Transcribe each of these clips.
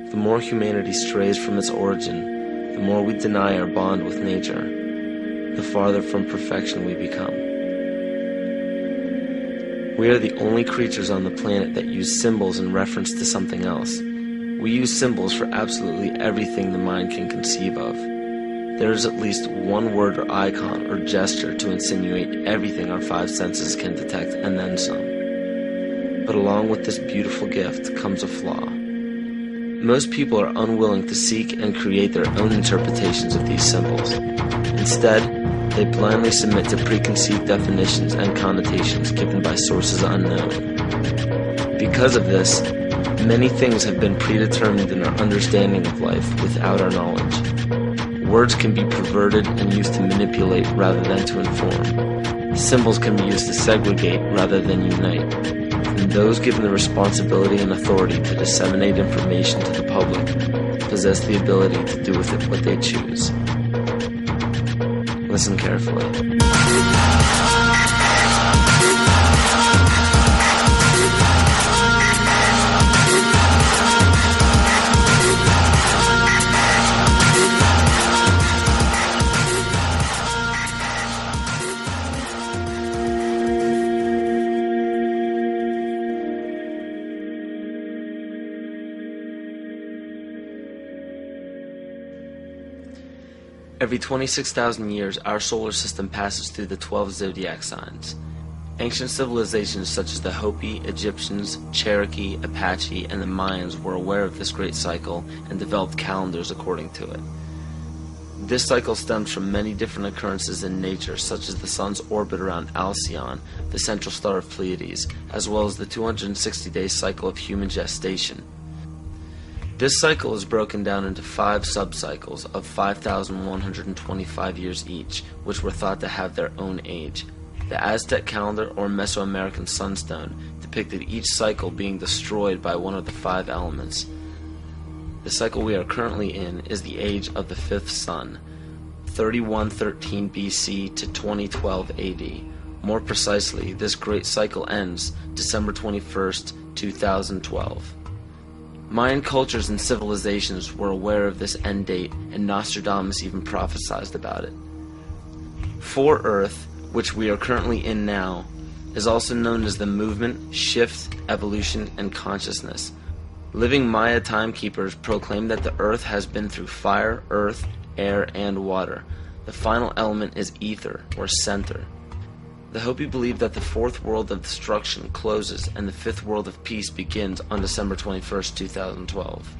The more humanity strays from its origin, the more we deny our bond with nature, the farther from perfection we become. We are the only creatures on the planet that use symbols in reference to something else. We use symbols for absolutely everything the mind can conceive of. There is at least one word or icon or gesture to insinuate everything our five senses can detect, and then some. But along with this beautiful gift comes a flaw. Most people are unwilling to seek and create their own interpretations of these symbols. Instead, they blindly submit to preconceived definitions and connotations given by sources unknown. Because of this, many things have been predetermined in our understanding of life without our knowledge. Words can be perverted and used to manipulate rather than to inform. Symbols can be used to segregate rather than unite. And those given the responsibility and authority to disseminate information to the public possess the ability to do with it what they choose. Listen carefully. Every 26,000 years, our solar system passes through the 12 zodiac signs. Ancient civilizations such as the Hopi, Egyptians, Cherokee, Apache, and the Mayans were aware of this great cycle and developed calendars according to it. This cycle stems from many different occurrences in nature, such as the sun's orbit around Alcyone, the central star of Pleiades, as well as the 260-day cycle of human gestation. This cycle is broken down into 5 sub-cycles of 5,125 years each, which were thought to have their own age. The Aztec calendar or Mesoamerican sunstone depicted each cycle being destroyed by one of the 5 elements. The cycle we are currently in is the age of the 5th sun, 3113 BC to 2012 AD. More precisely, this great cycle ends December 21st, 2012. Mayan cultures and civilizations were aware of this end date, and Nostradamus even prophesied about it. For Earth, which we are currently in now, is also known as the movement, shift, evolution, and consciousness. Living Maya timekeepers proclaim that the Earth has been through fire, earth, air, and water. The final element is ether, or center. The Hopi believe that the 4th world of destruction closes and the 5th world of peace begins on December 21st, 2012.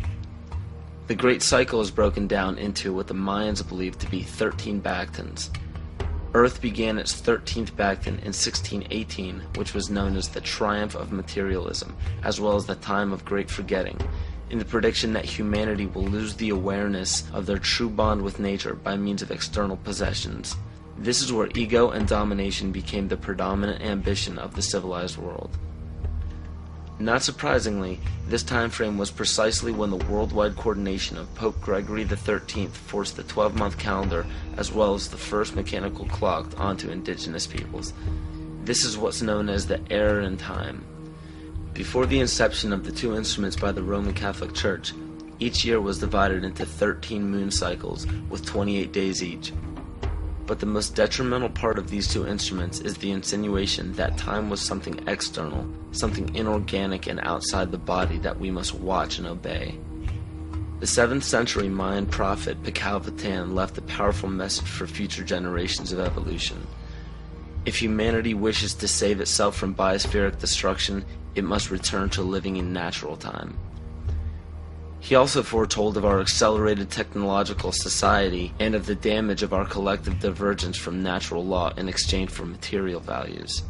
The Great Cycle is broken down into what the Mayans believed to be 13 Bactans. Earth began its 13th Bactan in 1618, which was known as the Triumph of Materialism, as well as the Time of Great Forgetting, in the prediction that humanity will lose the awareness of their true bond with nature by means of external possessions. This is where ego and domination became the predominant ambition of the civilized world. Not surprisingly, this time frame was precisely when the worldwide coordination of Pope Gregory XIII forced the 12-month calendar as well as the first mechanical clock onto indigenous peoples. This is what's known as the error in time. Before the inception of the 2 instruments by the Roman Catholic Church, each year was divided into 13 moon cycles with 28 days each. But the most detrimental part of these 2 instruments is the insinuation that time was something external, something inorganic and outside the body that we must watch and obey. The 7th century Mayan prophet Pacalvatan left a powerful message for future generations of evolution. If humanity wishes to save itself from biospheric destruction, it must return to living in natural time. He also foretold of our accelerated technological society and of the damage of our collective divergence from natural law in exchange for material values.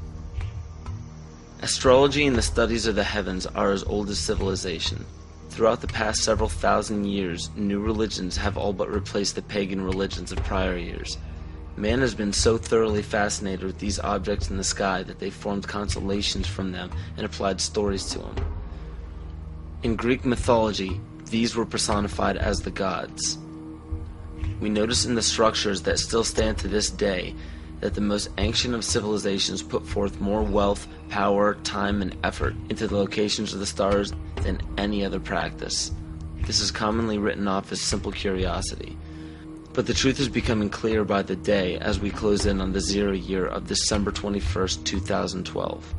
Astrology and the studies of the heavens are as old as civilization. Throughout the past several thousand years, new religions have all but replaced the pagan religions of prior years. Man has been so thoroughly fascinated with these objects in the sky that they formed constellations from them and applied stories to them. In Greek mythology, these were personified as the gods. We notice in the structures that still stand to this day that the most ancient of civilizations put forth more wealth, power, time, and effort into the locations of the stars than any other practice. This is commonly written off as simple curiosity. But the truth is becoming clearer by the day as we close in on the 0 year of December 21st, 2012.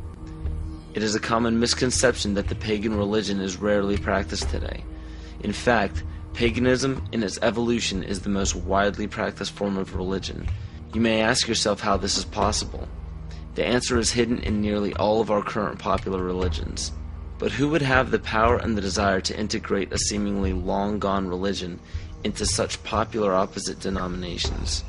It is a common misconception that the pagan religion is rarely practiced today. In fact, paganism in its evolution is the most widely practiced form of religion. You may ask yourself how this is possible. The answer is hidden in nearly all of our current popular religions. But who would have the power and the desire to integrate a seemingly long-gone religion into such popular opposite denominations?